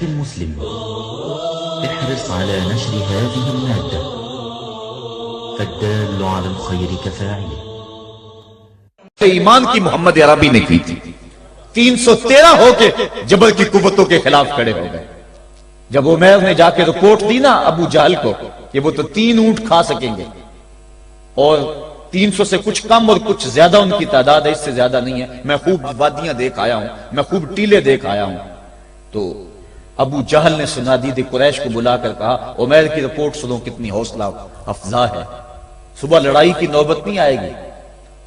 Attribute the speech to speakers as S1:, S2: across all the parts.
S1: أخي المسلم، احرص على نشر هذه المادة، فالدال على الخير كفاعله.
S2: ایمان کی محمد عربی نے کی تھی. 313 ہو کے جبل کی قوتوں کے خلاف کھڑے ہو گئے. جب عمیر نے جا کے رپورٹ دی نا ابو جہل کو کہ وہ تو 3 اونٹ کھا سکیں گے اور 300 سے کچھ کم اور کچھ زیادہ ان کی تعداد ہے، اس سے زیادہ نہیں ہے، میں خوب وادیاں دیکھ آیا ہوں، میں خوب ٹیلے دیکھ آیا ہوں. تو ابو جہل نے سنادید قریش کو بلا کر کہا عمیر کی رپورٹ سنو کتنی حوصلہ افزا ہے. صبح لڑائی کی نوبت نہیں آئے گی،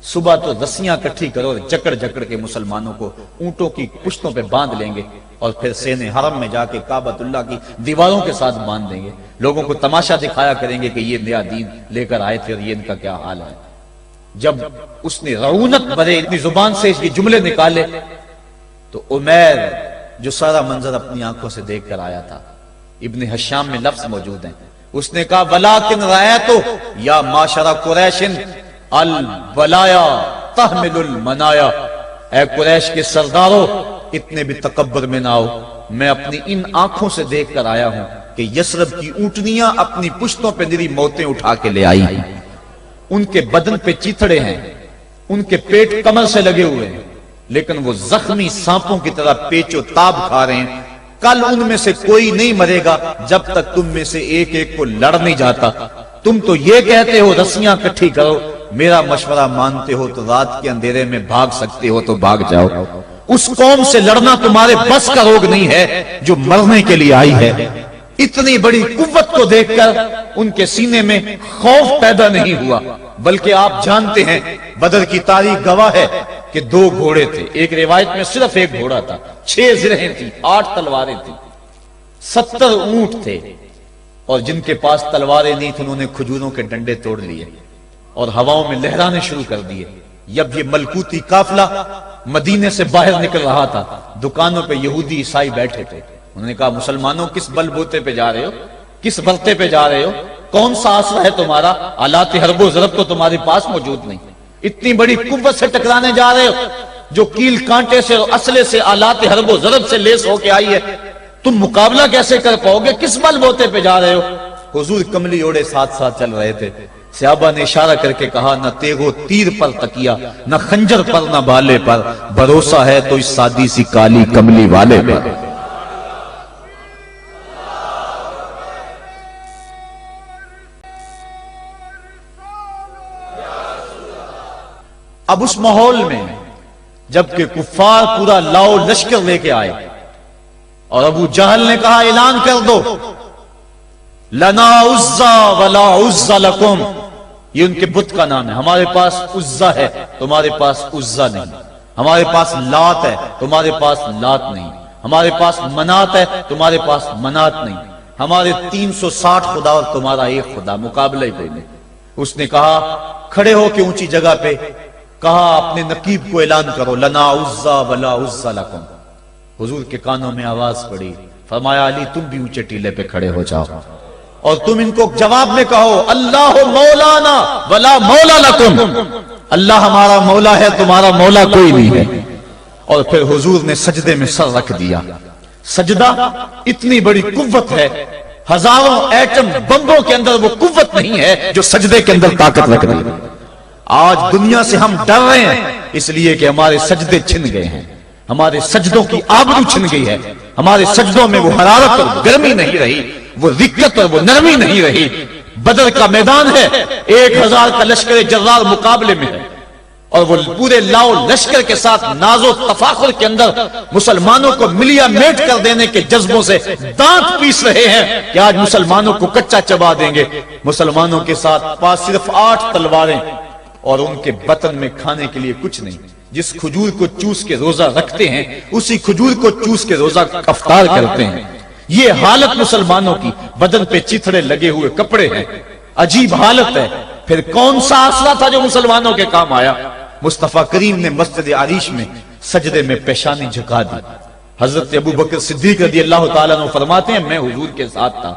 S2: صبح تو رسیاں کٹھی کرو، جکڑ جکڑ کے مسلمانوں کو اونٹوں کی پشتوں پہ باندھ لیں گے اور پھر سینے حرم میں جا کے کعبۃ اللہ کی دیواروں کے ساتھ باندھ دیں گے. لوگوں کو تماشا دکھایا کریں گے کہ یہ نیا دین لے کر آئے تھے اور یہ ان کا کیا حال ہے. جب اس نے رعونت بھرے اتنی زبان سے یہ جملے نکالے تو عمیر جو سارا منظر اپنی آنکھوں سے دیکھ کر آیا تھا، ابن حشام میں لفظ موجود ہیں، اس نے کہا وَلَٰكِنْ رَأَيْتُ يَا مَعْشَرَ قُرَيْشٍ الْبَلَايَا تَحْمِلُ الْمَنَايَا. اے قریش کے سرداروں اتنے بھی تکبر میں نہ آؤ، میں اپنی ان آنکھوں سے دیکھ کر آیا ہوں کہ یثرب کی اونٹنیاں اپنی پشتوں پہ نری موتیں اٹھا کے لے آئی ہیں. ان کے بدن پہ چیتھڑے ہیں، ان کے پیٹ کمر سے لگے ہوئے ہیں، لیکن وہ زخمی سانپوں کی طرح پیچ و تاب کھا رہے ہیں. کل ان میں سے کوئی نہیں مرے گا جب تک تم میں سے ایک ایک کو لڑ نہیں جاتا. تم تو یہ کہتے ہو رسیاں کٹھی کرو، میرا مشورہ مانتے ہو تو رات کے اندھیرے میں بھاگ سکتے ہو تو بھاگ جاؤ. اس قوم سے لڑنا تمہارے بس کا روگ نہیں ہے جو مرنے کے لیے آئی ہے. اتنی بڑی قوت کو دیکھ کر ان کے سینے میں خوف پیدا نہیں ہوا، بلکہ آپ جانتے ہیں بدر کی تاریخ گواہ ہے کہ 2 گھوڑے تھے. ایک روایت میں صرف ایک گھوڑا تھا، 6 زرہیں تھی، 8 تلواریں تھیں، 70 اونٹ تھے، اور جن کے پاس تلواریں نہیں تھیں انہوں نے کھجوروں کے ڈنڈے توڑ لیے اور ہواؤں میں لہرانے شروع کر دیے. جب یہ ملکوتی قافلہ مدینے سے باہر نکل رہا تھا، دکانوں پہ یہودی عیسائی بیٹھے تھے. انہوں نے کہا مسلمانوں کس بل بوتے پہ جا رہے ہو، کس برتے پہ جا رہے ہو، کون سا آسرا ہے تمہارا، آلات حرب و ضرب تو تمہارے پاس موجود نہیں، اتنی بڑی قوت سے ٹکرانے جا رہے ہو جو کیل کانٹے سے اور اسلحے سے آلات حرب و ضرب سے لیس ہو کے آئی ہے، تم مقابلہ کیسے کر پاؤ گے، کس بل بوتے پہ جا رہے ہو. حضور کملی اوڑے ساتھ ساتھ چل رہے تھے. صحابہ نے اشارہ کر کے کہا نہ تیغ و تیر پر تکیا، نہ خنجر پر نہ بالے پر، بھروسہ ہے تو اس سادی سی کالی کملی والے پر. اب اس ماحول میں جبکہ کفار پورا لاؤ لشکر لے کے آئے اور ابو جہل نے کہا اعلان کر دو لنا عزا ولا عزا لکم، یہ ان کے بت کا نام ہے. ہمارے پاس عزا ہے تمہارے پاس عزا نہیں، ہمارے پاس لات ہے تمہارے پاس لات نہیں، ہمارے پاس منات ہے تمہارے پاس منات نہیں، ہمارے 360 خدا اور تمہارا ایک خدا، مقابلہ ہی کوئی نہیں. اس نے کہا کھڑے ہو کے اونچی جگہ پہ کہا اپنے نقیب کو اعلان کرو لنا عزا ولا عزا لکم. حضور کے کانوں میں آواز پڑی، فرمایا علی تم بھی اونچے ٹیلے پہ کھڑے ہو جاؤ اور تم ان کو جواب میں کہو اللہ مولانا ولا مولا لکم، اللہ ہمارا مولا ہے تمہارا مولا کوئی نہیں ہے. اور پھر حضور نے سجدے میں سر رکھ دیا. سجدہ اتنی بڑی قوت ہے، ہزاروں ایٹم بمبوں کے اندر وہ قوت نہیں ہے جو سجدے کے اندر طاقت رکھ دی. آج دنیا سے ہم ڈر رہے ہیں اس لیے کہ ہمارے سجدے چھن گئے ہیں، ہمارے سجدوں کی آبرو چھن گئی ہے، ہمارے سجدوں میں وہ حرارت اور گرمی نہیں رہی، وہ رقت اور وہ نرمی نہیں رہی. بدر کا میدان ہے، 1000 کا لشکر جرار مقابلے میں ہے اور وہ پورے لاؤ لشکر کے ساتھ ناز و تفاخر کے اندر مسلمانوں کو ملیا میٹ کر دینے کے جذبوں سے دانت پیس رہے ہیں کہ آج مسلمانوں کو کچا چبا دیں گے. مسلمانوں کے ساتھ پاس صرف 8 تلواریں اور ان کے بطن میں کھانے کے لیے کچھ نہیں. جس کھجور کو چوس کے روزہ رکھتے ہیں اسی کھجور کو چوس کے روزہ افطار کرتے ہیں. یہ حالت مسلمانوں کی، بدن پہ چیتھڑے لگے ہوئے کپڑے ہیں، عجیب حالت ہے. پھر کون سا آسرا تھا جو مسلمانوں کے کام آیا؟ مصطفیٰ کریم نے مسجد عریش میں سجدے میں پیشانی جھکا دی. حضرت ابو بکر صدیق رضی اللہ تعالیٰ عنہ فرماتے ہیں میں حضور کے ساتھ تھا،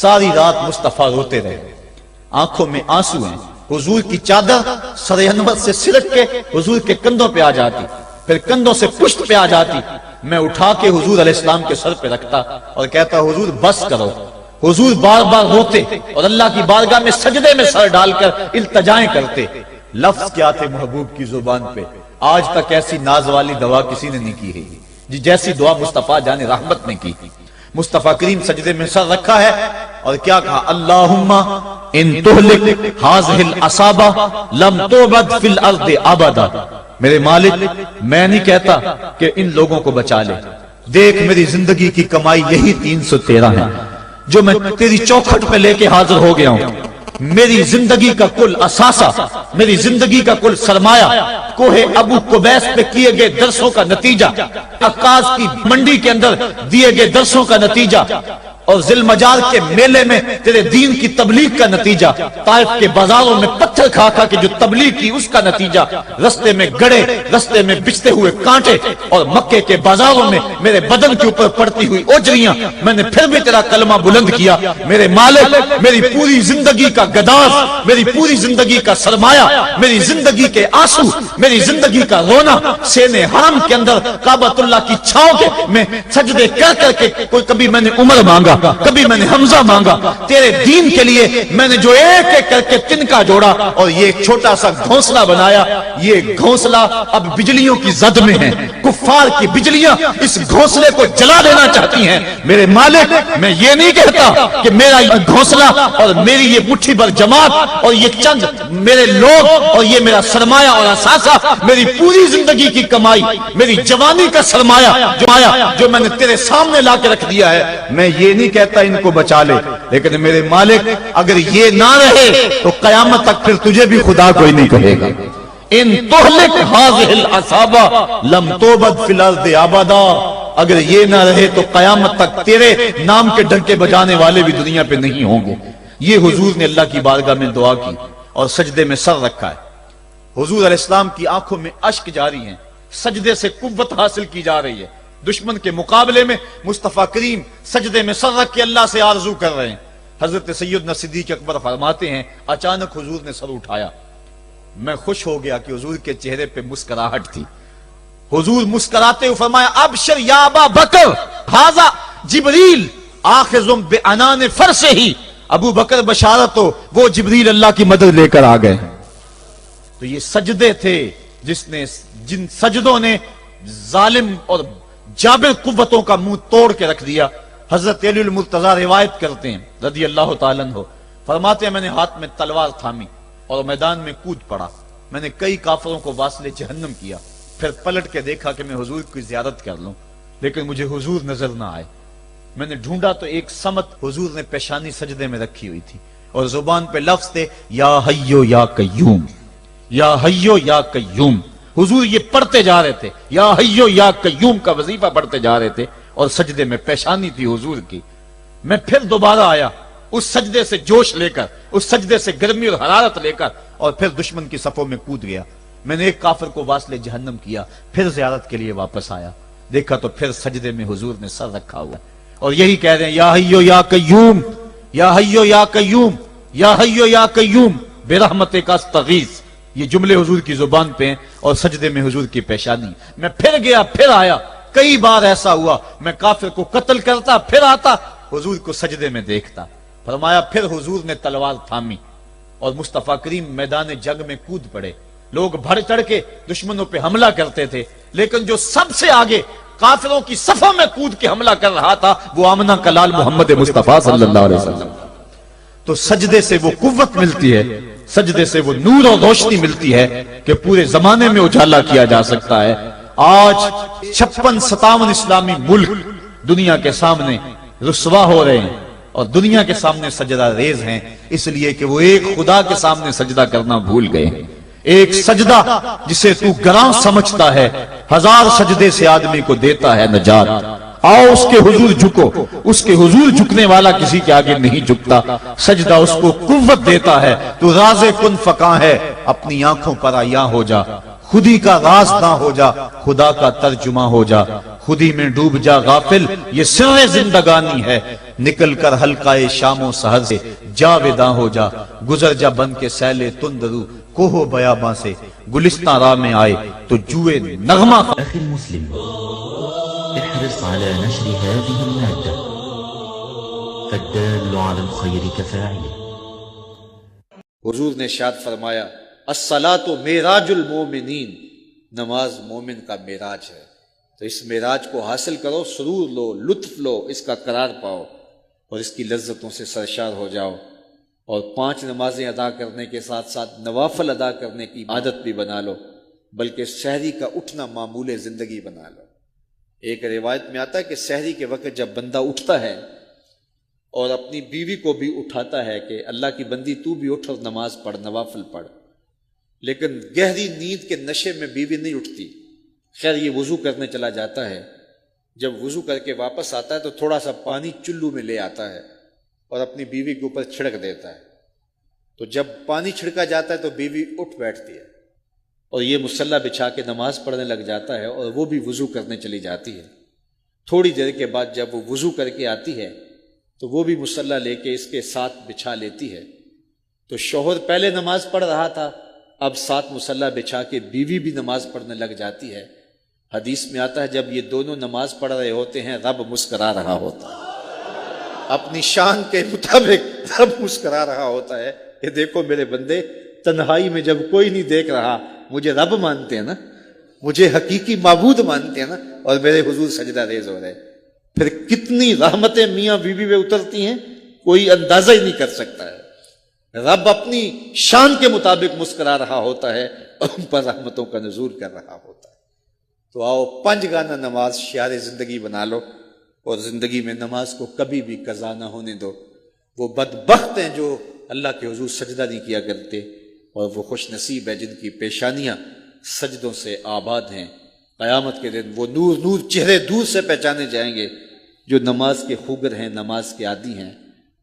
S2: ساری رات مصطفیٰ روتے رہے، آنکھوں میں آنسو ہیں. حضور کی چادر سر انور سے سلٹ کے حضور کے کندھوں پہ آ جاتی، پھر کندھوں سے پشت پہ آ جاتی. میں اٹھا کے حضور علیہ السلام کے سر پہ رکھتا اور کہتا حضور بس کرو. حضور بار بار روتے اور اللہ کی بارگاہ میں سجدے میں سر ڈال کر التجائیں کرتے. لفظ کیا تھے محبوب کی زبان پہ, آج تک ایسی ناز والی دعا کسی نے نہیں کی ہے جی جیسی دعا مصطفیٰ جان رحمت نے کی. مصطفیٰ کریم سجدے میں سر رکھا ہے اور کیا کہا, اللہم ان تہلک ہذہ العصابہ لم تعبد فی الارض ابدا. میرے مالک میں نہیں کہتا کہ ان لوگوں کو بچا لے, دیکھ میری زندگی کی کمائی یہی 313 ہے جو میں تیری چوکھٹ پہ لے کے حاضر ہو گیا ہوں. میری زندگی کا کل اثاثہ, میری زندگی کا کل سرمایہ کوہ ابو قبیس پہ کیے گئے درسوں کا نتیجہ, عکاظ کی منڈی کے اندر دیے گئے درسوں کا نتیجہ, اور ذی المجال کے میلے میں تیرے دین کی تبلیغ کا نتیجہ, طائف کے بازاروں میں پتھر کھا کھا کے جو تبلیغ کی اس کا نتیجہ, رستے میں گڑے, رستے میں بچتے ہوئے کانٹے, اور مکے کے بازاروں میں میرے بدن کے اوپر پڑتی ہوئی اوجریاں, میں نے پھر بھی تیرا کلمہ بلند کیا. میرے مالک میری پوری زندگی کا گداز, میری پوری زندگی کا سرمایہ, میری زندگی کے آنسو, میری زندگی کا رونا سینے حرم کے اندر کعبۃ اللہ کی چھاؤں کے میں سجدے کر کر کے, کوئی کبھی میں نے عمر مانگا, کبھی میں نے حمزہ مانگا, تیرے دین کے لیے میں نے جو ایک ایک کر کے تنکا جوڑا اور یہ ایک چھوٹا سا گھونسلہ بنایا. یہ گھونسلہ اب بجلیوں کی زد میں ہے, کفار کی بجلیاں اس گھونسلے کو جلا دینا چاہتی ہیں. میرے مالک میں یہ نہیں کہتا کہ میرا یہ گھونسلہ اور میری یہ مٹھی بھر جماعت اور یہ چند میرے لوگ اور یہ میرا سرمایہ اور اثاثہ, میری پوری زندگی کی کمائی, میری جوانی کا سرمایہ جو میں نے تیرے سامنے لا کے رکھ دیا ہے, میں یہ نہیں کہتا ان کو بچا لے, لیکن میرے مالک اگر یہ نہ رہے تو قیامت تک پھر تجھے بھی خدا کوئی نہیں کہے گا. ان تہلک ہذہ العصابہ لم تعبد فی الارض ابدا, اگر یہ نہ رہے تو قیامت تک تیرے نام کے ڈنکے بجانے والے بھی دنیا پہ نہیں ہوں گے. یہ حضور نے اللہ کی بارگاہ میں دعا کی اور سجدے میں سر رکھا ہے. حضور علیہ السلام کی آنکھوں میں اشک جاری ہیں, سجدے سے قوت حاصل کی جا رہی ہے. دشمن کے مقابلے میں مصطفیٰ کریم سجدے میں سر رکھ کے اللہ سے آرزو کر رہے ہیں. حضرت سیدنا صدیق اکبر فرماتے ہیں اچانک حضور نے سر اٹھایا, میں خوش ہو گیا کہ حضور کے چہرے پہ مسکراہٹ تھی. حضور مسکراتے ہوئے فرمایا ابشر یا ابا بکر ھذا جبریل آخذ بعنان فرسہ, ابو بکر بشارت ہو, وہ جبریل اللہ کی مدد لے کر آ گئے. تو یہ سجدے تھے جن سجدوں نے ظالم اور جابر قوتوں کا منہ توڑ کے رکھ دیا. حضرت علی المرتضیٰ روایت کرتے ہیں رضی اللہ تعالیٰ عنہ, فرماتے ہیں میں نے ہاتھ میں تلوار تھامی اور میدان میں کود پڑا. میں نے کئی کافروں کو واصل جہنم کیا, پھر پلٹ کے دیکھا کہ میں حضور کی زیارت کر لوں, لیکن مجھے حضور نظر نہ آئے. میں نے ڈھونڈا تو ایک سمت حضور نے پیشانی سجدے میں رکھی ہوئی تھی اور زبان پہ لفظ تھے یا حیو یا قیوم, یا حیو یا قیوم. حضور یہ پڑھتے جا رہے تھے, یا حیو یا قیوم کا وظیفہ پڑھتے جا رہے تھے اور سجدے میں پیشانی تھی حضور کی. میں پھر دوبارہ آیا اس سجدے سے جوش لے کر, اس سجدے سے گرمی اور حرارت لے کر, اور پھر دشمن کی صفوں میں کود گیا. میں نے ایک کافر کو واصل جہنم کیا, پھر زیارت کے لیے واپس آیا, دیکھا تو پھر سجدے میں حضور نے سر رکھا ہوا اور یہی کہہ رہے ہیں یا حیو یا قیوم, یا حیو یا قیوم, یا حیو یا قیوم برحمتک استغیث. یہ جملے حضور کی زبان پہ ہیں اور سجدے میں حضور کی پیشانی. میں پھر گیا پھر آیا, کئی بار ایسا ہوا میں کافر کو قتل کرتا پھر آتا, حضور کو سجدے میں دیکھتا. فرمایا پھر حضور نے تلوار تھامی اور مصطفیٰ کریم میدان جنگ میں کود پڑے. لوگ بڑھ چڑھ کے دشمنوں پہ حملہ کرتے تھے, لیکن جو سب سے آگے کافروں کی صفوں میں کود کے حملہ کر رہا تھا وہ آمنہ کا لال محمد مصطفیٰ صلی اللہ علیہ وسلم. تو سجدے سے وہ قوت ملتی ہے, سجدے سے وہ نور اور روشنی ملتی ہے کہ پورے زمانے میں اجالا کیا جا سکتا ہے. آج 56-57 اسلامی ملک دنیا کے سامنے رسوا ہو رہے ہیں اور دنیا کے سامنے سجدہ ریز ہیں, اس لیے کہ وہ ایک خدا کے سامنے سجدہ کرنا بھول گئے ہیں. ایک سجدہ جسے تو گراں سمجھتا ہے 1000 سجدے سے آدمی کو دیتا ہے نجات. آؤ اس کے حضور جھکو, اس کے حضور جھکنے والا کسی کے آگے نہیں جھکتا. سجدہ اس کو قوت دیتا ہے. تو راز کن فکاں ہے, اپنی آنکھوں پر عیاں ہو جا, خودی کا راز نہ ہو جا, خدا کا ترجمہ ہو جا, خودی میں ڈوب جا غافل, یہ سر زندگانی ہے. نکل کر حلقہ شام و سحر سے جاویداں ہو جا, گزر جا بن کے سیل تندرو کوہ بیاباں سے, گلستان راہ میں آئے تو جوئے نغمہ.
S1: أخي المسلم احرص على نشر هذه المادة فالدال على الخير كفاعله.
S2: حضور نے ارشاد فرمایا الصلاۃ معراج المومنین، نماز مومن کا معراج ہے. تو اس معراج کو حاصل کرو، سرور لو، لطف لو، اس کا قرار پاؤ اور اس کی لذتوں سے سرشار ہو جاؤ. اور 5 نمازیں ادا کرنے کے ساتھ ساتھ نوافل ادا کرنے کی عادت بھی بنا لو، بلکہ سحری کا اٹھنا معمول زندگی بنا لو. ایک روایت میں آتا ہے کہ سحری کے وقت جب بندہ اٹھتا ہے اور اپنی بیوی کو بھی اٹھاتا ہے کہ اللہ کی بندی تو بھی اٹھ اور نماز پڑھ، نوافل پڑھ، لیکن گہری نیند کے نشے میں بیوی نہیں اٹھتی. خیر یہ وضو کرنے چلا جاتا ہے، جب وضو کر کے واپس آتا ہے تو تھوڑا سا پانی چلو میں لے آتا ہے اور اپنی بیوی کے اوپر چھڑک دیتا ہے. تو جب پانی چھڑکا جاتا ہے تو بیوی اٹھ بیٹھتی ہے اور یہ مصلی بچھا کے نماز پڑھنے لگ جاتا ہے اور وہ بھی وضو کرنے چلی جاتی ہے. تھوڑی دیر کے بعد جب وہ وضو کر کے آتی ہے تو وہ بھی مصلی لے کے اس کے ساتھ بچھا لیتی ہے. تو شوہر پہلے نماز پڑھ رہا تھا، اب ساتھ مصلی بچھا کے بیوی بھی نماز پڑھنے لگ جاتی ہے. حدیث میں آتا ہے جب یہ دونوں نماز پڑھ رہے ہوتے ہیں رب مسکرا رہا ہوتا ہے، اپنی شان کے مطابق رب مسکرا رہا ہوتا ہے کہ دیکھو میرے بندے، تنہائی میں جب کوئی نہیں دیکھ رہا مجھے رب مانتے ہیں نا، مجھے حقیقی معبود مانتے ہیں نا، اور میرے حضور سجدہ ریز ہو رہے. پھر کتنی رحمتیں میاں بیوی میں اترتی ہیں کوئی اندازہ ہی نہیں کر سکتا ہے. رب اپنی شان کے مطابق مسکرا رہا ہوتا ہے اور ان پر رحمتوں کا نزول کر رہا ہوتا ہے. تو آؤ 5 گانا نماز شعار زندگی بنا لو اور زندگی میں نماز کو کبھی بھی قضا نہ ہونے دو. وہ بدبخت ہیں جو اللہ کے حضور سجدہ نہیں کیا کرتے، اور وہ خوش نصیب ہے جن کی پیشانیاں سجدوں سے آباد ہیں. قیامت کے دن وہ نور نور چہرے دور سے پہچانے جائیں گے جو نماز کے خوگر ہیں، نماز کے عادی ہیں.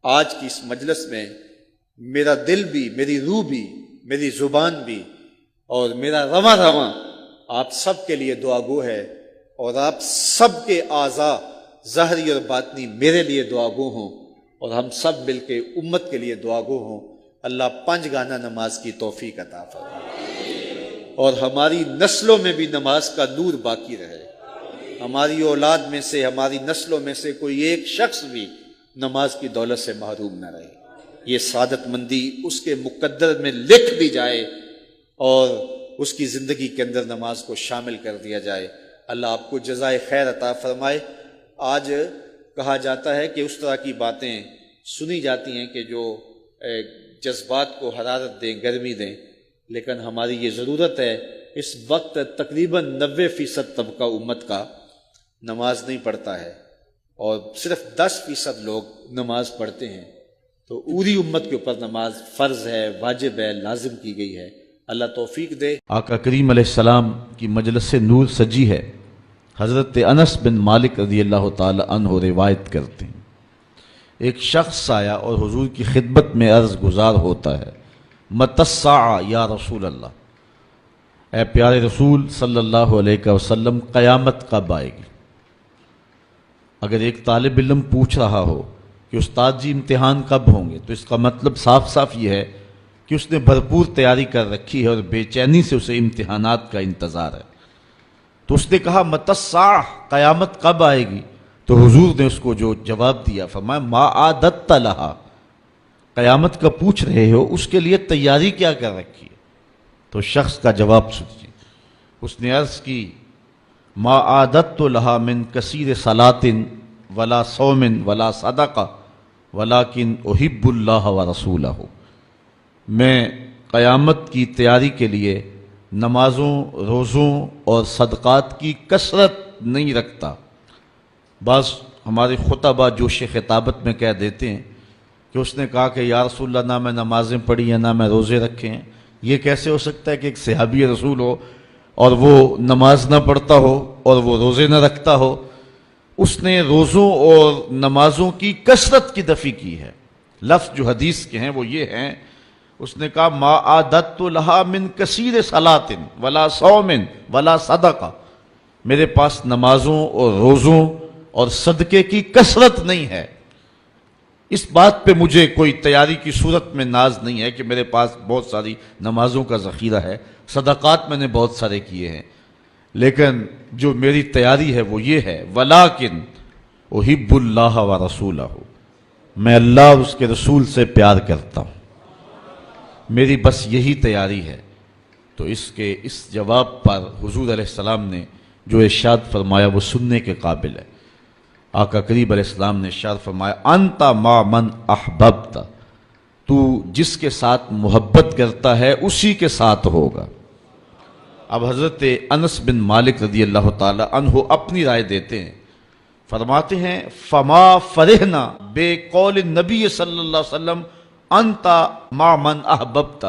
S2: آج کی اس مجلس میں میرا دل بھی، میری روح بھی، میری زبان بھی اور میرا رواں رواں آپ سب کے لیے دعا گو ہے، اور آپ سب کے اعضاء ظاہری اور باطنی میرے لیے دعا گو ہوں، اور ہم سب مل کے امت کے لیے دعا گو ہوں. اللہ 5 گانا نماز کی توفیق عطا فرمائے اور ہماری نسلوں میں بھی نماز کا نور باقی رہے. ہماری اولاد میں سے، ہماری نسلوں میں سے کوئی ایک شخص بھی نماز کی دولت سے محروم نہ رہے. یہ سعادت مندی اس کے مقدر میں لکھ دی جائے اور اس کی زندگی کے اندر نماز کو شامل کر دیا جائے. اللہ آپ کو جزائے خیر عطا فرمائے. آج کہا جاتا ہے کہ اس طرح کی باتیں سنی جاتی ہیں کہ جو جذبات کو حرارت دیں، گرمی دیں، لیکن ہماری یہ ضرورت ہے. اس وقت تقریباً 90% طبقہ امت کا نماز نہیں پڑھتا ہے اور صرف 10% لوگ نماز پڑھتے ہیں. تو پوری امت کے اوپر نماز فرض ہے، واجب ہے، لازم کی گئی ہے. اللہ توفیق دے.
S3: آقا کریم علیہ السلام کی مجلس سے نور سجی ہے. حضرت انس بن مالک رضی اللہ تعالی عنہ روایت کرتے ہیں ایک شخص آیا اور حضور کی خدمت میں عرض گزار ہوتا ہے، متی الساعہ یا رسول اللہ، اے پیارے رسول صلی اللہ علیہ وسلم قیامت کب آئے گی؟ اگر ایک طالب علم پوچھ رہا ہو کہ استاد جی امتحان کب ہوں گے، تو اس کا مطلب صاف صاف یہ ہے کہ اس نے بھرپور تیاری کر رکھی ہے اور بے چینی سے اسے امتحانات کا انتظار ہے. تو اس نے کہا متی الساعہ، قیامت کب آئے گی؟ تو حضور نے اس کو جو جواب دیا فرمایا ما عادت لہا، قیامت کا پوچھ رہے ہو، اس کے لیے تیاری کیا کر رکھی ہے؟ تو شخص کا جواب سنیے. اس نے عرض کی ما عادت لہا من کثیر صلاۃ ولا صوم ولا صدقہ ولکن احب اللہ ورسولہ، میں قیامت کی تیاری کے لیے نمازوں، روزوں اور صدقات کی کثرت نہیں رکھتا. بعض ہمارے خطبہ جوش خطابت میں کہہ دیتے ہیں کہ اس نے کہا کہ یا رسول اللہ نہ میں نمازیں پڑھی ہیں نہ میں روزے رکھے ہیں. یہ کیسے ہو سکتا ہے کہ ایک صحابی رسول ہو اور وہ نماز نہ پڑھتا ہو اور وہ روزے نہ رکھتا ہو؟ اس نے روزوں اور نمازوں کی کثرت کی نفی کی ہے. لفظ جو حدیث کے ہیں وہ یہ ہیں، اس نے کہا ما عادت لہا من کثیر صلاۃ ولا صوم ولا صدقہ، میرے پاس نمازوں اور روزوں اور صدقے کی کثرت نہیں ہے. اس بات پہ مجھے کوئی تیاری کی صورت میں ناز نہیں ہے کہ میرے پاس بہت ساری نمازوں کا ذخیرہ ہے، صدقات میں نے بہت سارے کیے ہیں، لیکن جو میری تیاری ہے وہ یہ ہے وَلَٰكِنْ أُحِبُّ اللَّهَ وَرَسُولَهُ، میں اللہ اور اس کے رسول سے پیار کرتا ہوں، میری بس یہی تیاری ہے۔ تو اس جواب پر حضور علیہ السلام نے جو ارشاد فرمایا وہ سننے کے قابل ہے۔ آقا کریم علیہ السلام نے ارشاد فرمایا انت مع من احببت، تو جس کے ساتھ محبت کرتا ہے اسی کے ساتھ ہوگا۔ اب حضرت انس بن مالک رضی اللہ تعالی عنہ اپنی رائے دیتے ہیں، فرماتے ہیں فما فرحنا بے قول النبی صلی اللہ علیہ وسلم انت مع من احببت،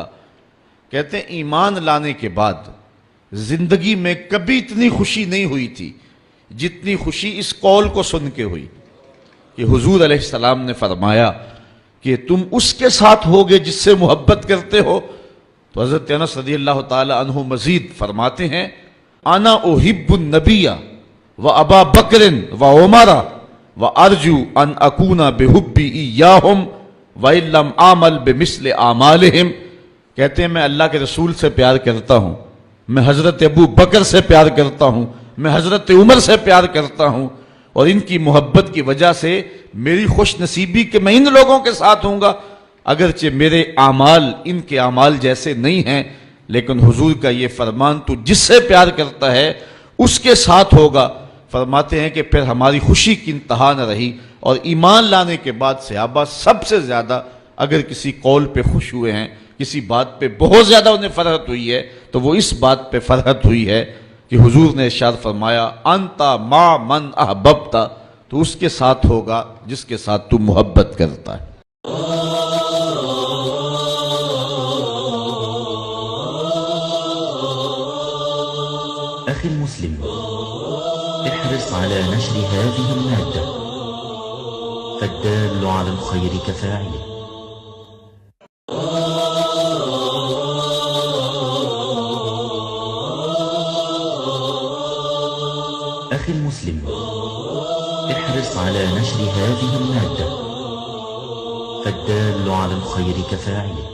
S3: کہتے ہیں ایمان لانے کے بعد زندگی میں کبھی اتنی خوشی نہیں ہوئی تھی جتنی خوشی اس قول کو سن کے ہوئی کہ حضور علیہ السلام نے فرمایا کہ تم اس کے ساتھ ہوگے جس سے محبت کرتے ہو۔ تو حضرت انس رضی اللہ تعالی عنہ مزید فرماتے ہیں انا احب النبی و ابا بکر و عمر و ارجو ان اکون بحبی ایاہم و ان لم اعمل بمثل اعمالہم، کہتے ہیں میں اللہ کے رسول سے پیار کرتا ہوں، میں حضرت ابو بکر سے پیار کرتا ہوں، میں حضرت عمر سے پیار کرتا ہوں، اور ان کی محبت کی وجہ سے میری خوش نصیبی کہ میں ان لوگوں کے ساتھ ہوں گا، اگرچہ میرے اعمال ان کے اعمال جیسے نہیں ہیں، لیکن حضور کا یہ فرمان تو جس سے پیار کرتا ہے اس کے ساتھ ہوگا۔ فرماتے ہیں کہ پھر ہماری خوشی کی انتہا نہ رہی، اور ایمان لانے کے بعد صحابہ سب سے زیادہ اگر کسی قول پہ خوش ہوئے ہیں، کسی بات پہ بہت زیادہ انہیں فرحت ہوئی ہے تو وہ اس بات پہ فرحت ہوئی ہے کہ حضور نے ارشاد فرمایا انتا مع من احببت، تو اس کے ساتھ ہوگا جس کے ساتھ تو محبت کرتا ہے۔
S1: أخي المسلم، احرص على نشر هذه المادة، فالدال على الخير كفاعله. أخي المسلم، احرص على نشر هذه المادة، فالدال على الخير كفاعله.